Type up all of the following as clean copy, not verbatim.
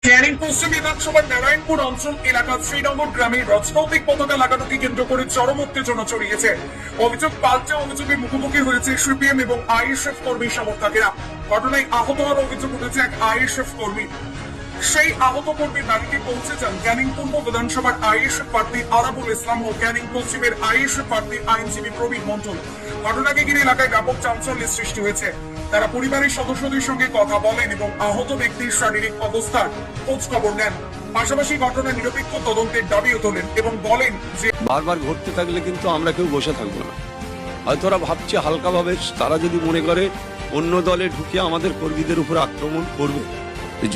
ক্যানিং পশ্চিম বিধানসভার নারায়ণপুর অঞ্চল এলাকার শ্রীনগর গ্রামে রাজনৈতিক পতাকা লাগানোকে কেন্দ্র করে চরম উত্তেজনা ছড়িয়েছে। অভিযোগ পাল্টে অভিযোগে মুখোমুখি হয়েছে সিপিএম এবং আইএসএফ কর্মী সমর্থকেরা। ঘটনায় আহত হওয়ার অভিযোগ উঠেছে এক আইএসএফ কর্মী। সেই আহত কর্মীর বাড়িতে পৌঁছে যান ক্যানিং পূর্ব বিধানসভার আইএসএফ প্রার্থী আরাবুল ইসলাম ও ক্যানিং পশ্চিমের আইএসএফ প্রার্থী আইনজীবী প্রবীণ মন্ডল। ঘটনাকে ঘিরে এলাকায় ব্যাপক চাঞ্চল্যের সৃষ্টি হয়েছে। তারা পরিবারের সদস্যদের সঙ্গে কথা বলেন এবং আহত ব্যক্তির শারীরিক অবস্থার খোঁজ খবর নেন। পাশাপাশি ঘটনা নিরপেক্ষ তদন্তের দাবিও তোলেন এবং বলেন যে বারবার ঘটতে থাকলে কিন্তু আমরা কেউ বসে থাকবো না। হয়তো ওরা ভাবছে হালকাভাবে, তারা যদি মনে করে অন্য দলে ঢুকে আমাদের কর্মীদের উপর আক্রমণ করবে,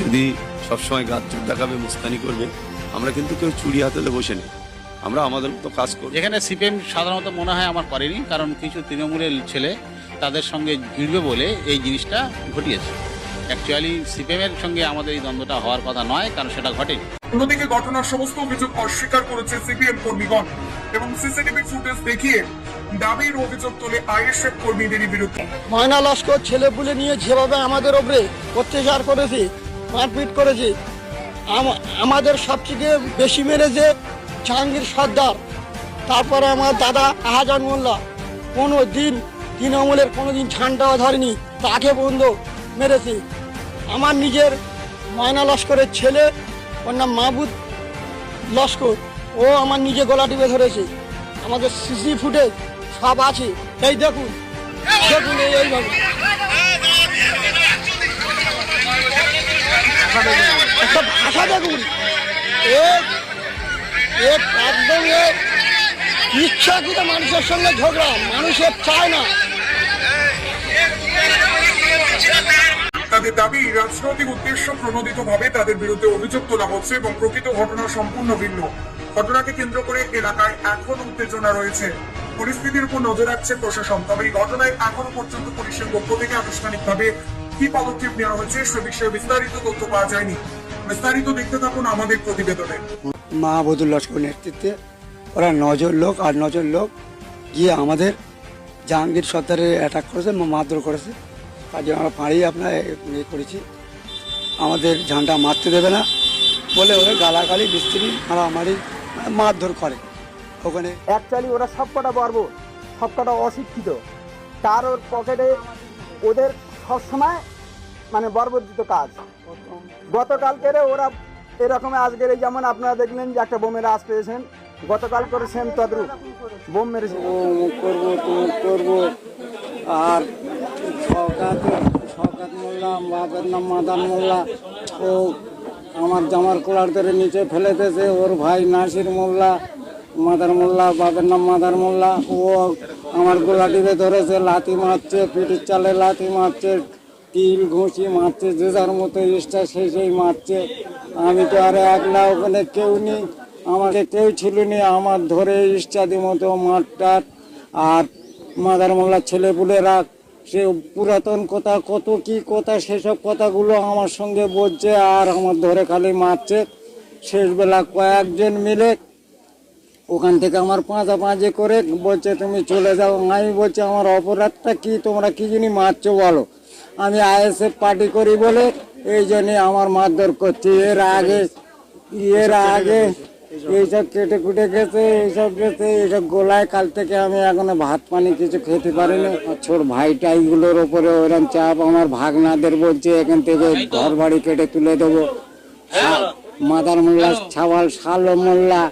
যদি সবসময় গাছ দেখাবে, মুস্তানি করবে, আমরা কিন্তু কেউ চুরি হাতে বসে নেই, আমরা আমাদের মতো কাজ করব। এখানে সিপিএম সাধারণত মনে হয় আমার করেনি, কারণ কিছু তৃণমূলের ছেলে তাদের সঙ্গে ভিড়বে বলে এই জিনিসটা ঘটিয়েছে। অ্যাকচুয়ালি সিপিএম এর সঙ্গে আমাদের এই দ্বন্দ্বটা হওয়ার কথা নয়, কারণ সেটা ঘটেনি। অন্যদিকে ঘটনার সমস্ত অভিযোগ অস্বীকার করেছে সিপিএম কর্মীগণ এবং সিসিটিভি ফুটেজ দেখিয়ে দাবির অভিযোগ তোলে আইএসএফ কর্মীদেরই বিরুদ্ধে। ময়না লস্কর ছেলেপুলে নিয়ে যেভাবে আমাদের ওপরে অত্যাচার করেছে, মারপিট করেছে, আমাদের সবথেকে বেশি মেরেছে জাহাঙ্গীর সর্দার, তারপরে আমার দাদা আহাজান মোল্লা। কোনো দিন তৃণমূলের কোনোদিন ঝান্ডাও ধরেনি, তাকে বন্ধ মেরেছে। আমার নিজের ময়না লস্করের ছেলে, ওর নাম মাহবুব লস্কর, ও আমার নিজে গলা টিপে ধরেছে। আমাদের সিসি ফুটেজ সব আছে, এই দেখুন দেখুন এইভাবে একটা ভাষা দেখুন, একদম ইচ্ছাকৃত মানুষের সঙ্গে ঝগড়া, মানুষের চায় না। তাদের দাবি রাজনৈতিক উদ্দেশ্য প্রণোদিত ভাবে তাদের বিরুদ্ধে অভিযোগ তোলা হচ্ছে এবং প্রকৃত ঘটনা সম্পূর্ণ ভিন্ন। ঘটনাকে কেন্দ্র করে এলাকায় এখন উত্তেজনা রয়েছে। পরিস্থিতির উপর নজর রাখছে প্রশাসন। তবে এই ঘটনায় এখনো পর্যন্ত পুলিশের পক্ষ থেকে আনুষ্ঠানিকভাবে কি পদক্ষেপ নেওয়া হয়েছে সে বিষয়ে বিস্তারিত তথ্য পাওয়া যায়নি। বিস্তারিত দেখতে থাকুন আমাদের প্রতিবেদনে। মাহবুবুল লস্কর নেতৃত্বে ওরা 9 লোক গিয়ে আমাদের জাহাঙ্গীর সর্দারের অ্যাটাক করেছে, মারধর করেছে। কাজে আমরা পাড়িয়ে আপনার করেছি, আমাদের ঝান্ডা মারতে দেবে না বলে ওরা গালাগালি বিস্ত্রি মারামারি মারধর করে। ওখানে অ্যাকচুয়ালি ওরা সবকটা বর্বর, সবকটা অশিক্ষিত, তার ওর পকেটে ওদের সবসময় মানে বর্বরচিত কাজ। গতকালকের ওরা এরকম, আজকের এই যেমন আপনারা দেখলেন যে একটা বোমের আজ পেয়েছেন, গতকাল করে সেম তদ্রুপ বোম মেরেছে। করবো করবো। আর শওকাত মোল্লা, বাপের নাম মাদার মোল্লা, ও আমার জামার কোলার ধরে নিচে ফেলে দিয়েছে। ওর ভাই নাসির মোল্লা, মাদার মোল্লা, বাপের নাম মাদার মোল্লা, ও আমার গোলা টিপে ধরেছে, লাথি মারছে, পিঠির চালে লাথি মারছে, তিল ঘুষি মারছে, যে যার মতো ইচ্ছা সেই মারছে। আমি তো আর একলা, ওখানে কেউ নেই, আমাকে কেউ ছিল নি, আমার ধরে ইচ্ছাদি মতো মারটার। আর মাদার মোল্লার ছেলেপুলেরা সে পুরাতন কথা, কত কি কথা, সেসব কথাগুলো আমার সঙ্গে বলছে আর আমার ধরে খালি মারছে। শেষবেলা কয়েকজন মিলে ওখান থেকে আমার পাঁচাপাঁচি করে বলছে তুমি চলে যাও। আমি বলছি আমার অপরাধটা কি, তোমরা কি জিনিস মারছো বলো। আমি আইএসএফ পার্টি করি বলে এই জন্যে আমার মারধর করছি। এর আগে এইসব কেটে কুটে গেছে, এইসব গোলায়। কাল থেকে আমি এখনো ভাত পানি কিছু খেতে পারিনি। ছোট ভাইটাইগুলোর ওপরে ওরকম চাপ। আমার ভাগনাদের বলছে এখান থেকে ঘর বাড়ি কেটে তুলে দেবো। মাদার মোল্লা ছাওয়াল শালো মোল্লা,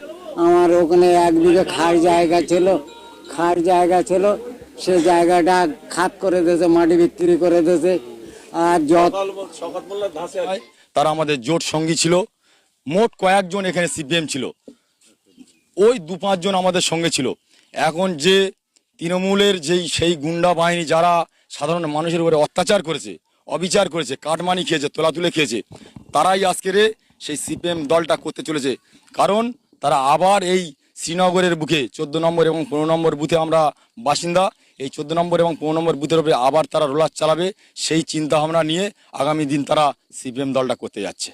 আমার ওখানে 1 বিঘে খার জায়গা ছিল, সে জায়গাটা খাত করে দিয়েছে, মাটি বিক্রি করে দিয়েছে। আর তারা আমাদের জোট সঙ্গী ছিল, মোট কয়েকজন এখানে সিপিএম ছিল, ওই 2-5 জন আমাদের সঙ্গে ছিল। এখন যে তৃণমূলের সেই গুন্ডা বাহিনী যারা সাধারণ মানুষের উপরে অত্যাচার করেছে, অবিচার করেছে, কাটমানি খেয়েছে, তোলাতুলে খেয়েছে, তারাই আজকের সেই সিপিএম দলটা করতে চলেছে। কারণ তারা আবার এই শ্রীনগরের বুকে 14 নম্বর এবং 15 নম্বর বুথে আমরা বাসিন্দা, এই 14 নম্বর এবং 15 নম্বর বুথের উপরে আবার তারা রোলার চালাবে, সেই চিন্তা ভাবনা নিয়ে আগামী দিন তারা সিপিএম দলটা করতে যাচ্ছে।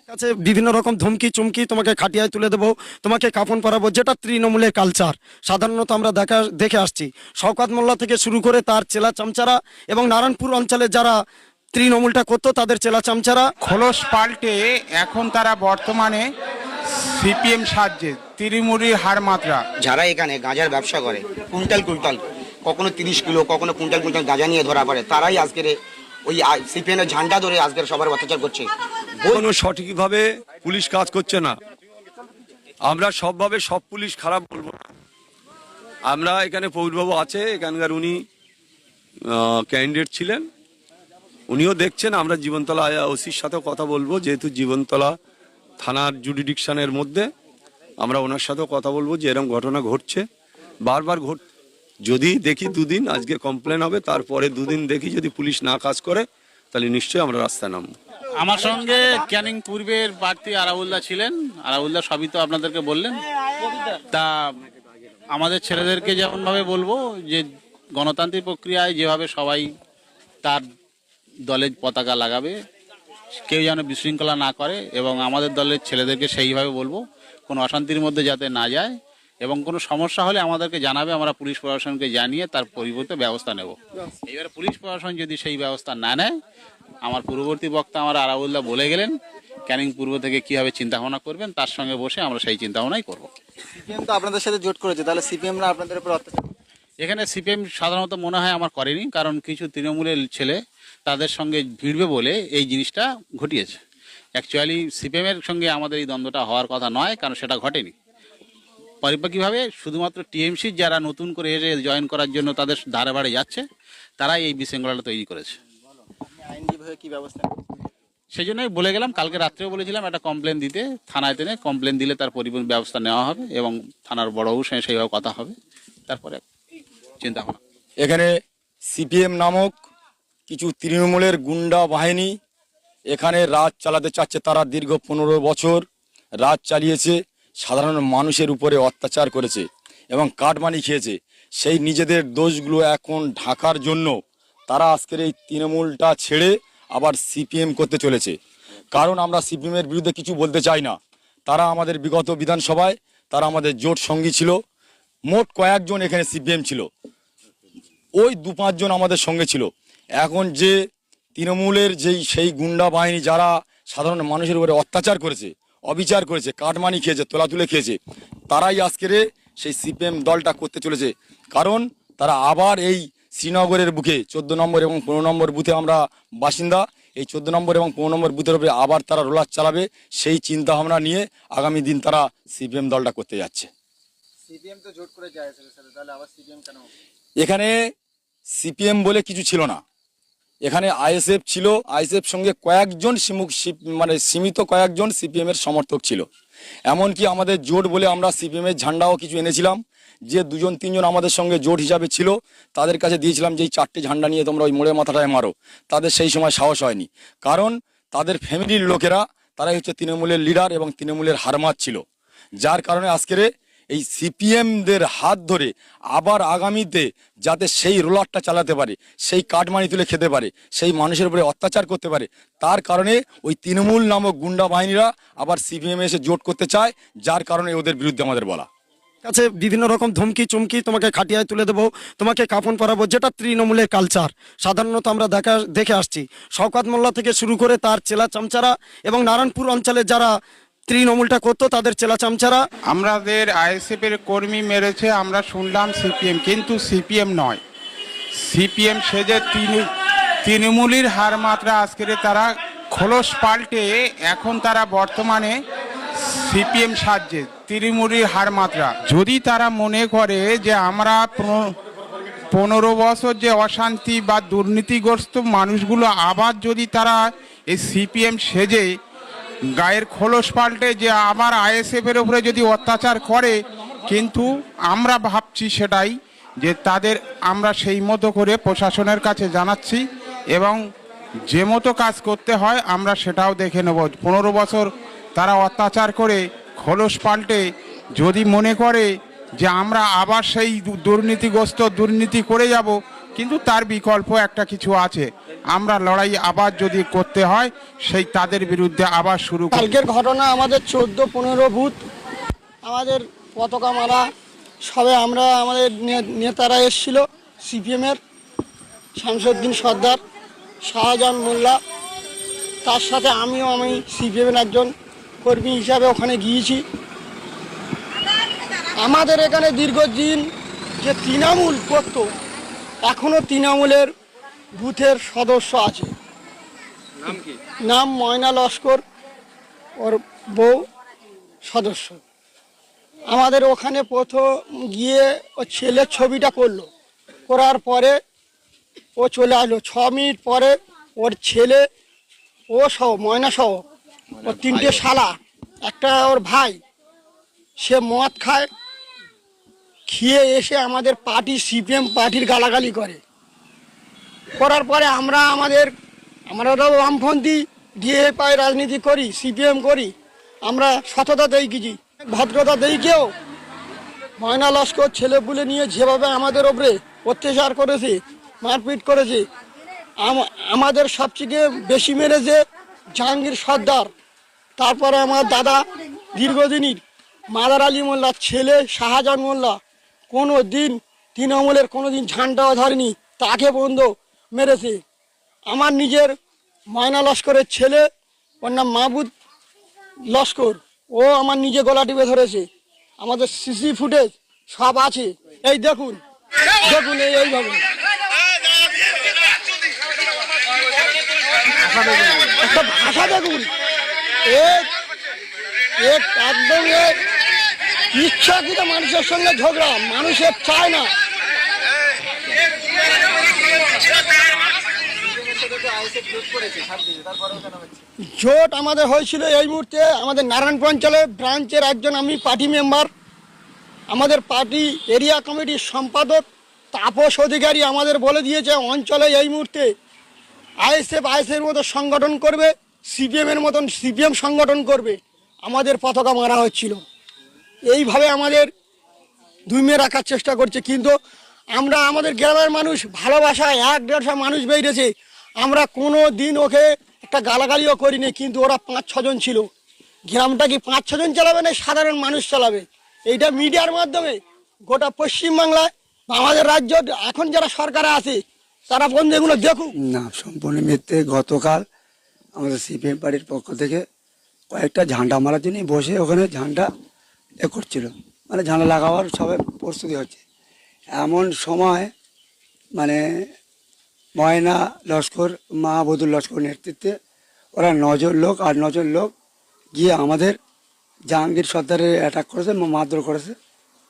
বিভিন্ন রকম ধমকি চুমকি, তোমাকে খাটিয়ায় তুলে দেবো, তোমাকে কাফন পরাবো, যেটা তৃণমূলের কালচার সাধারণত আমরা দেখে আসছি। শওকাত মোল্লা থেকে শুরু করে তার চেলা চামচারা এবং নারায়ণপুর অঞ্চলে যারা তৃণমূলটা করতো তাদের চেলা চামচারা খোলস পাল্টে এখন তারা বর্তমানে সিপিএম সাজছে, তৃণমূলের হার মাত্রা। যারা এখানে গাঁজার ব্যবসা করে কুইন্টাল কুইন্টাল, কখনো 30 কিলো, কখনো কুইন্টাল কুইন্টাল গাঁজা নিয়ে ধরা পড়ে, তারাই আজকের ওই সিপিএম এর ঝান্ডা ধরে আজকের সবার অত্যাচার করছে। কোনো সঠিকভাবে পুলিশ কাজ করছে না। আমরা সবভাবে সব পুলিশ খারাপ বলবো না। আমরা এখানে পৌরবাবু আছে, এখানকার উনি ক্যান্ডিডেট ছিলেন, উনিও দেখছেন। আমরা জীবনতলা ওসির সাথেও কথা বলবো, যেহেতু জীবনতলা থানার জুডিডিকশনের মধ্যে, আমরা ওনার সাথেও কথা বলবো যে এরকম ঘটনা ঘটছে, বারবার যদি দেখি দুদিন, আজকে কমপ্লেন হবে, তারপরে দুদিন দেখি যদি পুলিশ না কাজ করে, তাহলে নিশ্চয়ই আমরা রাস্তায় নামবো। আমার সঙ্গে ক্যানিং পূর্বের প্রার্থী আরাউল্লাহ ছিলেন। আরাউল্লাহ সবই তো আপনাদেরকে বললেন। তা আমাদের ছেলেদেরকে যেমনভাবে বলবো যে গণতান্ত্রিক প্রক্রিয়ায় যেভাবে সবাই তার দলের পতাকা লাগাবে, কেউ যেন বিশৃঙ্খলা না করে, এবং আমাদের দলের ছেলেদেরকে সেইভাবে বলবো কোনো অশান্তির মধ্যে যাতে না যায়, এবং কোনো সমস্যা হলে আমাদেরকে জানাবে, আমরা পুলিশ প্রশাসনকে জানিয়ে তার পরিবর্তে ব্যবস্থা নেব। এবারে পুলিশ প্রশাসন যদি সেই ব্যবস্থা না নেয়, আমার পূর্ববর্তী বক্তা আমার আরাউল্লাহ বলে গেলেন ক্যানিং পূর্ব থেকে কীভাবে চিন্তাভাবনা করবেন, তার সঙ্গে বসে আমরা সেই চিন্তাভাবনাই করব। সিপিএম তো আপনাদের সাথে জোট করেছে, তাহলে সিপিএমরা আপনাদের উপর অত্যাচার? এখানে সিপিএম সাধারণত মনে হয় আমার করেনি, কারণ কিছু তৃণমূলের ছেলে তাদের সঙ্গে ভিড়বে বলে এই জিনিসটা ঘটিয়েছে। অ্যাকচুয়ালি সিপিএমের সঙ্গে আমাদের এই দ্বন্দ্বটা হওয়ার কথা নয়, কারণ সেটা ঘটেনি। পরিপ্রেক্ষিভাবে শুধুমাত্র টিএমসি যারা নতুন করে এসে জয়েন করার জন্য তাদের ধারে বাড়ে যাচ্ছে, তারাই এই বিশৃঙ্খলাটা তৈরি করেছে। আইনজীবীভাবে কি ব্যবস্থা? সেই জন্যই বলে গেলাম, কালকে রাত্রেও বলেছিলাম একটা কমপ্লেন দিতে, থানায় টেনে কমপ্লেন দিলে তার পরিপূর্ণ ব্যবস্থা নেওয়া হবে, এবং থানার বড়বাবুর সঙ্গে সেইভাবে কথা হবে, তারপরে চিন্তা ভাবনা। এখানে সিপিএম নামক কিছু তৃণমূলের গুন্ডা বাহিনী এখানে রাজ চালাতে চাচ্ছে। তারা দীর্ঘ 15 বছর রাজ চালিয়েছে, সাধারণ মানুষের উপরে অত্যাচার করেছে এবং কাটমানি খেয়েছে। সেই নিজেদের দোষগুলো এখন ঢাকার জন্য তারা আজকের এই তৃণমূলটা ছেড়ে আবার সিপিএম করতে চলেছে। কারণ আমরা সিপিএমের বিরুদ্ধে কিছু বলতে চাই না। তারা আমাদের বিগত বিধানসভায় তারা আমাদের জোট সঙ্গী ছিল, মোট কয়েকজন এখানে সিপিএম ছিল, ওই 2-5 জন আমাদের সঙ্গে ছিল। এখন যে তৃণমূলের সেই গুন্ডা বাহিনী যারা সাধারণ মানুষের উপরে অত্যাচার করেছে, অবিচার করেছে, কাটমানি খেয়েছে, তোলাতুলে খেয়েছে, তারাই আজকের সেই সিপিএম দলটা করতে চলেছে। কারণ তারা আবার এই শ্রীনগরের বুকে 14 নম্বর এবং 15 নম্বর বুথে আমরা বাসিন্দা, এই 14 নম্বর এবং 15 নম্বর বুথের উপরে আবার তারা রোলার চালাবে, সেই চিন্তা ভাবনা নিয়ে আগামী দিন তারা সিপিএম দলটা করতে যাচ্ছে। সিপিএম তো জোট করে যায় সাথে, তাহলে আবার সিপিএম কেন? এখানে সিপিএম বলে কিছু ছিল না, এখানে আইএসএফ ছিল। আইএসএফ সঙ্গে কয়েকজন সীমিত কয়েকজন সিপিএম এর সমর্থক ছিল। এমনকি আমাদের জোট বলে আমরা সিপিএম এর ঝান্ডাও কিছু এনেছিলাম, যে 2-3 জন আমাদের সঙ্গে জোট হিসাবে ছিল তাদের কাছে দিয়েছিলাম যে এই 4টে ঝান্ডা নিয়ে তোমরা ওই মোড়ে মাথাটায় মারো। তাদের সেই সময় সাহস হয়নি, কারণ তাদের ফ্যামিলির লোকেরা তারাই হচ্ছে তৃণমূলের লিডার এবং তৃণমূলের হারমাত ছিল। যার কারণে আজকের এই সিপিএমদের হাত ধরে আবার আগামীতে যাতে সেই রোলারটা চালাতে পারে, সেই কাটমানি তুলে খেতে পারে, সেই মানুষের উপরে অত্যাচার করতে পারে, তার কারণে ওই তৃণমূল নামক গুন্ডা বাহিনীরা আবার সিপিএম এসে জোট করতে চায়। যার কারণে ওদের বিরুদ্ধে আমাদের বলা। কাছে বিভিন্ন রকম ধমকি চমকি, তোমাকে খাটিয়ায় তুলে দেবো, তোমাকে কাফন পরাবো, যেটা তৃণমূলের কালচার সাধারণত আমরা দেখে আসছি। শওকত মোল্লা থেকে শুরু করে তার চেলা চামচারা এবং নারায়ণপুর অঞ্চলে যারা তৃণমূলটা করতো তাদের চেলা চামচারা। আমাদের আইএসএফ এর কর্মী মেরেছে আমরা শুনলাম সিপিএম, কিন্তু সিপিএম নয়। সিপিএম সেজে তৃণমূলের হার মাত্রা আজকের তারা খোলস পাল্টে এখন তারা বর্তমানে সিপিএম সাজছে, তৃণমূলের হার মাত্রা। যদি তারা মনে করে যে আমরা 15 বছর যে অশান্তি বা দুর্নীতিগ্রস্ত মানুষগুলো আবার যদি তারা এই সিপিএম সেজে গায়ের খোলস পাল্টে যে আবার আইএসএফ এর উপরে যদি অত্যাচার করে, কিন্তু আমরা ভাবছি সেটাই যে তাদের আমরা সেই মতো করে প্রশাসনের কাছে জানাচ্ছি, এবং যে মতো কাজ করতে হয় আমরা সেটাও দেখে নেব। 15 বছর তারা অত্যাচার করে খোলস পাল্টে যদি মনে করে যে আমরা আবার সেই দুর্নীতি করে যাব, কিন্তু তার বিকল্প একটা কিছু আছে। আমরা লড়াই আবার যদি করতে হয় সেই তাদের বিরুদ্ধে আবার শুরু। কালকের ঘটনা আমাদের 14-15 বুথ আমাদের পতাকা মারা সবে আমাদের নেতারা এসেছিল, সিপিএমের শামসুদ্দিন সর্দার শাহজাহান মোল্লা, তার সাথে আমি সিপিএমের একজন কর্মী হিসাবে ওখানে গিয়েছি। আমাদের এখানে দীর্ঘদিন যে তৃণমূল করত, এখনও তৃণমূলের বুথের সদস্য আছে। নাম ময়না লস্কর, ওর বউ সদস্য। আমাদের ওখানে প্রথম গিয়ে ও ছেলের ছবিটা করলো, করার পরে ও চলে আসলো। 6 মিনিট পরে ওর ছেলে, ও সহ ময়না সহ ওর 3টে শালা, একটা ওর ভাই, সে মদ খায়, খেয়ে এসে আমাদের পার্টি সিপিএম পার্টির গালাগালি করার পরে আমরা তো বামপন্থী ডিএফআই রাজনীতি করি, সিপিএম করি, আমরা সততা দেখিয়েছি, ভদ্রতা দেখিয়েও ময়না লস্কর ছেলেপুলে নিয়ে যেভাবে আমাদের ওপরে অত্যাচার করেছে, মারপিট করেছে, আমাদের সবচেয়ে বেশি মেরেছে জাহাঙ্গীর সর্দার, তারপরে আমার দাদা দীর্ঘদিনের মাদার আলী মোল্লার ছেলে শাহজাহান মোল্লা কোনো দিন তৃণমূলের কোনো দিন ঝান্ডাও ধরেনি, তাকে বন্ধ মেরেছে। আমার নিজের ময়না লস্করের ছেলে, ওর নাম মাহবুব লস্কর, ও আমার নিজে গলা টিপে ধরেছে। আমাদের সিসি ফুটেজ সব আছে, এই দেখুন এইভাবে একটা ভাষা দেখুন, একদম ইচ্ছাকৃত মানুষের সঙ্গে ঝগড়া, মানুষের চায় না। জোট আমাদের হয়েছিল এই মুহূর্তে আমাদের নারায়ণপুর অঞ্চলে ব্রাঞ্চের একজন আমি পার্টি মেম্বার, আমাদের পার্টি এরিয়া কমিটির সম্পাদক তাপস অধিকারী আমাদের বলে দিয়েছে অঞ্চলে এই মুহূর্তে আইএসএফের মতো সংগঠন করবে, সিপিএমের মতন সিপিএম সংগঠন করবে। আমাদের পতাকা মারা হচ্ছিল, এইভাবে আমাদের ধুমিয়ে রাখার চেষ্টা করছে। কিন্তু আমরা আমাদের গ্রামের মানুষ ভালোবাসায় 1-150 মানুষ বেরিয়েছে, আমরা কোনো দিন ওকে একটা গালাগালিও করিনি। কিন্তু ওরা 5-6 জন ছিল। গ্রামটা কি 5-6 জন চালাবে না সাধারণ মানুষ চালাবে? এইটা মিডিয়ার মাধ্যমে গোটা পশ্চিমবাংলায় বা আমাদের রাজ্য এখন যারা সরকারে আছে তারা বন্ধু এগুলো দেখুক না। সম্পূর্ণ মিথ্যে। গতকাল আমাদের সিপিএম পার্টির পক্ষ থেকে কয়েকটা ঝান্ডা মারার জন্য বসে ওখানে ঝান্ডা করছিল, মানে ঝান্ডা লাগাবার সবাই প্রস্তুতি হচ্ছে। এমন সময় মানে ময়না লস্কর, মাহবুদুল লস্কর নেতৃত্বে ওরা 8 জন লোক গিয়ে আমাদের জাহাঙ্গীর সর্দারের অ্যাটাক করেছে, মারধর করেছে।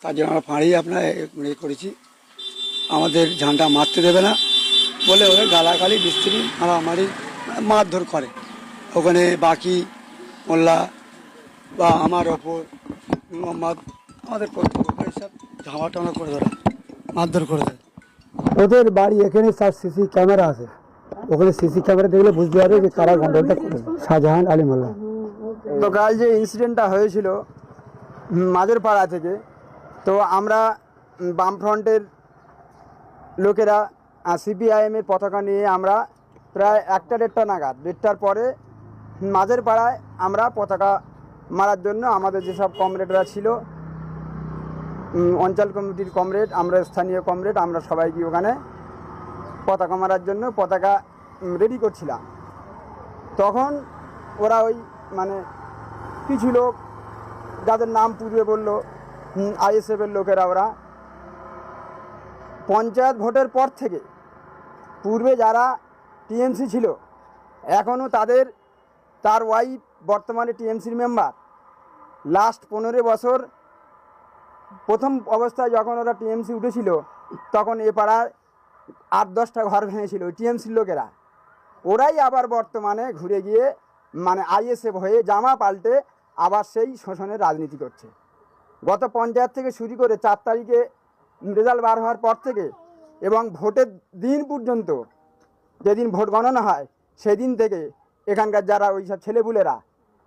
তার জন্য আমরা ফাঁড়ি করেছি, আমাদের ঝান্ডা মারতে দেবে না বলে ওরা গালাগালি বিস্ত্রি মারামারি মারধর করে। ওখানে বাকি মোল্লা বা আমার ওপর মোহাম্মদ আমাদের কর্তৃপক্ষ সব ঝামা টামা করে ধরে মারধর করে দেয়। ওদের বাড়ি এখানে তার সিসি ক্যামেরা আছে, ওখানে সিসি ক্যামেরা দেখলে বুঝতে পারবে যে কারা গন্ডগোলটা করেছে। শাহজাহান আলী মোল্লা। তো কাল যে ইনসিডেন্টটা হয়েছিল মাঝের পাড়া থেকে, তো আমরা বামফ্রন্টের লোকেরা সিপিআইএমের পতাকা নিয়ে আমরা প্রায় 1টা-1.5টা নাগাদ, 1টার পরে মাঝের পাড়ায় আমরা পতাকা মারার জন্য আমাদের যেসব কমরেডরা ছিল, অঞ্চল কমিটির কমরেড, আমরা স্থানীয় কমরেড, আমরা সবাই গিয়ে ওখানে পতাকা মারার জন্য পতাকা রেডি করছিলাম। তখন ওরা ওই মানে কিছু লোক যাদের নাম পূর্বে বললো আইএসএফের লোকেরা, ওরা পঞ্চায়েত ভোটের পর থেকে পূর্বে যারা টিএমসি ছিল এখনও তার ওয়াইফ বর্তমানে টিএমসির মেম্বার। লাস্ট 15 বছর প্রথম অবস্থায় যখন ওরা টিএমসি উঠেছিল তখন এ পাড়ায় 8-10টা ঘর ভেঙেছিল টিএমসির লোকেরা। ওরাই আবার বর্তমানে ঘুরে গিয়ে মানে আইএসএফ হয়ে জামা পাল্টে আবার সেই শোষণের রাজনীতি করছে। গত পঞ্চায়েত থেকে শুরু করে 4 তারিখে রেজাল্ট বার হওয়ার পর থেকে এবং ভোটের দিন পর্যন্ত, যেদিন ভোট গণনা হয় সেদিন থেকে এখানকার যারা ওই সব ছেলেপুলেরা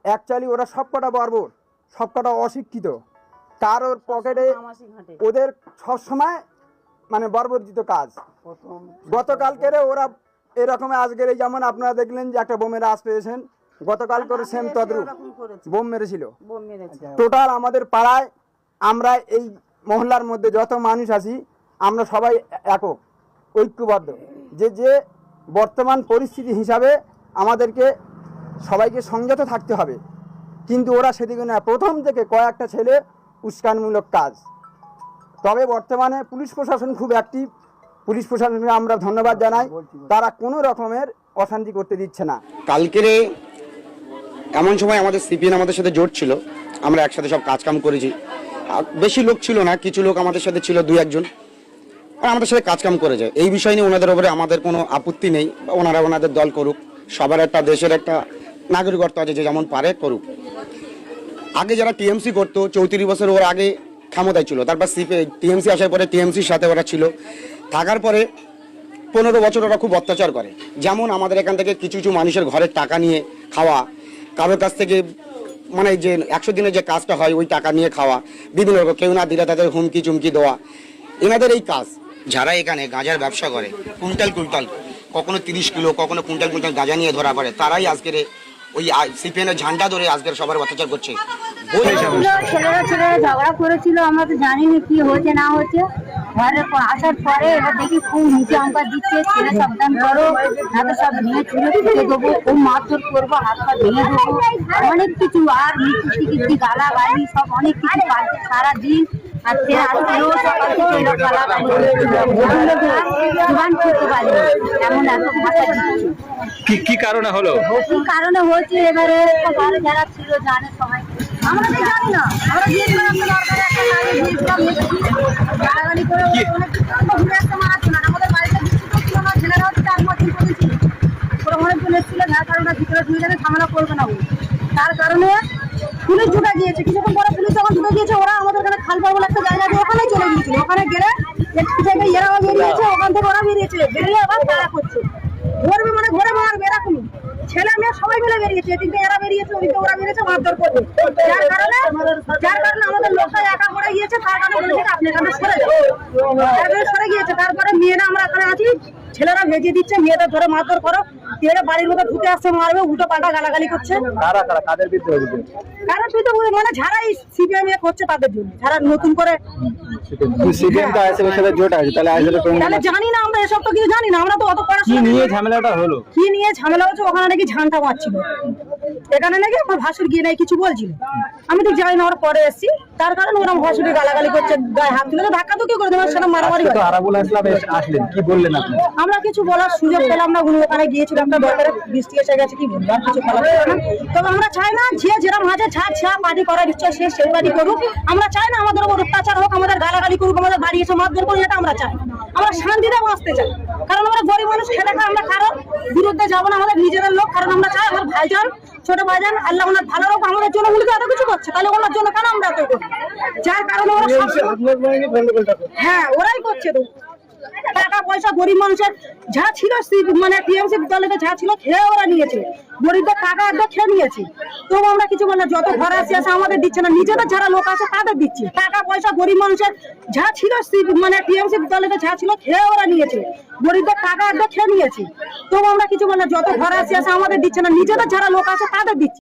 অ্যাকচুয়ালি ওরা সবকটা বর্বর, সবকটা অশিক্ষিত, কারোর পকেটে ওদের সবসময় মানে বর্বরচিত কাজ। গতকালকেরে ওরা এরকম আজকের এই যেমন আপনারা দেখলেন যে একটা বোমের আশ পেয়েছেন, গতকাল করে সেম তদ্রুপ বোম মেরেছিল। টোটাল আমাদের পাড়ায় আমরা এই মহল্লার মধ্যে যত মানুষ আছি আমরা সবাই একক ঐক্যবদ্ধ, যে বর্তমান পরিস্থিতি হিসাবে আমাদেরকে সবাইকে সংযত থাকতে হবে, কিন্তু ওরা সেদিকে না, প্রথম থেকে কয়েকটা ছেলে উস্কানিমূলক কাজ। তবে বর্তমানে পুলিশ প্রশাসন খুব অ্যাক্টিভ, পুলিশ প্রশাসনকে আমরা ধন্যবাদ জানাই, তারা কোনো রকমের অশান্তি করতে দিচ্ছে না। কালকের এমন সময় আমাদের সিপিএন আমাদের সাথে জোট ছিল, আমরা একসাথে সব কাজকাম করেছি। আর বেশি লোক ছিল না, কিছু লোক আমাদের সাথে ছিল, 2-1 আর আমাদের সাথে কাজকাম করে যায়। এই বিষয় নিয়ে ওনাদের উপরে আমাদের কোনো আপত্তি নেই, ওনারা ওনাদের দল করুক, সবার একটা দেশের একটা নাগরিকত্ব আছে, যে যেমন পারে করুক। আগে যারা টিএমসি করতো 34 বছর ওর আগে ক্ষমতায় ছিল, তারপর টিএমসি আসার পরে টিএমসির সাথে ওরা ছিল, থাকার পরে 15 বছর ওরা খুব অত্যাচার করে। যেমন আমাদের এখান থেকে কিছু কিছু মানুষের ঘরের টাকা নিয়ে খাওয়া, কারোর কাছ থেকে মানে যে 100 দিনের যে কাজটা হয় ওই টাকা নিয়ে খাওয়া, বিভিন্ন রকম, কেউ না দিলে তাদের হুমকি চুমকি দেওয়া, এনাদের এই কাজ। যারা এখানে গাঁজার ব্যবসা করে কুইন্টাল কখনো 30 কিলো কখনো কুইন্টাল গাঁজা নিয়ে ধরা পড়ে, তারাই আজকের ওই সিপিএনের ঝান্ডা ধরে আজকের সবার অত্যাচার করছে। ছেলেরা ঝগড়া করেছিল, আমরা তো জানিনি কি হয়েছে না হয়েছে। ঘরে আসার পরে এবার দেখি খুব নিচে অঙ্কা দিচ্ছে, ছেলে সাবধান করো, হাতে সব ভেঙে চুলে ফেলে দেবো, খুব মারধর করবো, হাত পা ভেঙে দেবো, অনেক কিছু। আর মিষ্টি গালাগালি সব অনেক কিছু পাল্টে সারাদিন। আর আজকেও সকাল থেকে এরা গালাগালি জোগান করতে পারি এমন এত ভাষা দিচ্ছে। কি কারণে হলো? কি কারণে হয়েছে এবারে যারা ছিল জানে সবাই, আমরা তো জানি না। আমরা গিয়েছিলাম গালাগালি করে ঘুরে আসতে মারাচ্ছে না, আমাদের বাড়িতে বিস্কুট ছিল না, ছেলেরা হচ্ছে 4-5 দিন করেছিল, ওরা অনেকজন এসেছিল, যার কারণে ভিতরে ঢুকে যাবে, ঝামেলা করবে না। তার কারণে পুলিশ ঢুকে গিয়েছে, কিছুক্ষণ পরে পুলিশ যখন ঢুকে গিয়েছে, ওরা আমাদের ওখানে খালপাড় বলে একটা জায়গা দিয়ে ওখানে চলে গিয়েছিল। ওখানে গেলে একটু জায়গায় এরাও বেরিয়েছে, ওখান থেকে ওরা বেরিয়েছে, বেরিয়ে আবার তারা করছে ধরবে, মানে ঘরে মারবে এরকমই। ছেলে মেয়ে সবাই মিলে বেরিয়েছে, এদিকে এরা বেরিয়েছে, ওদিকে ওরা বেরিয়েছে, মারধর করবে। যার কারণে আমাদের লোকটা একা করে গিয়েছে, তার কারণে বলেছে আপনি এখানে সরে গিয়েছে। তারপরে মেয়েরা আমরা এখানে আছি, ছেলেরা ভেজে দিচ্ছে, মেয়েদের ধরে মারধর করো, এরা বাড়ির মধ্যে ঢুকে আসছে, মারবে, উল্টো পাল্টা গালাগালি করছে। কাদের বিরুদ্ধে? কারণ মানে যারাই সিপিএম করছে তাদের জন্য, যারা নতুন করে তাহলে জানি না আমরা, এসব তো কিছু জানি না, আমরা তো অত পড়াশোনা নিয়ে ঝামেলাটা হলো। কি নিয়ে ঝামেলা হচ্ছে, ওখানে নাকি ঝান্ডা মারছিল, এখানে নাকি আমার ভাসুর গিয়ে নাই কিছু বলছিল, আমি তো জানি না, ওরা পরে এসছি, তার কারণে ওরা ভাসুরি গালাগালি করছে, গায়ে হাত তুলে ধাক্কা তো কি করে দেবো, সেটা মারামারি আসলেন, কি বললেন আপনি? আমরা কিছু বলার সুযোগ পেলাম না, উনি ওখানে গিয়েছিলাম, একটা দরকারে বৃষ্টি এসে গেছে, কি বলবো, আর কিছু বলার ছিল না। তবে আমরা চাই না যে যেরকম মাঝে যা পার্টি করার ইচ্ছা সে সেই পার্টি করুক, আমরা চাই না আমাদের উপর অত্যাচার হোক, আমাদের গালাগালি করুক, আমাদের বাড়ি এসে মারধর করুক, এটা আমরা চাই। আমরা শান্তিতে বাঁচতে চাই, কারণ আমরা গরিব মানুষ, খেলে খাই, আমরা কারোর বিরুদ্ধে যাবো না, আমাদের নিজেদের লোক। কারণ আমরা চাই আমার ভাইজান, ছোট ভাইজান, আল্লাহ ওনার ভালো হোক, আমাদের জন্য উনি তো এত কিছু করছে, তাহলে ওনার জন্য কেন আমরা এত করি? যার কারণে ওরা হ্যাঁ ওরাই করছে। তো টাকা পয়সা গরিব মানুষের যা ছিল, মানে টিএমসি দলের যা ছিল খেয়ে ওরা নিয়েছে, গরিবদের টাকা একদম খেয়ে নিয়েছে। তো আমরা কিছু বললাম, যত ঘর আসে আমাদের দিচ্ছে না, নিজেদের যারা লোক আছে তাদের দিচ্ছে। টাকা পয়সা গরিব মানুষের যা ছিল, মানে টিএমসি দলের যা ছিল খেয়ে ওরা নিয়েছে, গরিবদের টাকা একদম খেয়ে নিয়েছে। তো আমরা কিছু বললাম, যত ঘর আসে আমাদের দিচ্ছে না, নিজেদের যারা লোক আছে তাদের দিচ্ছে।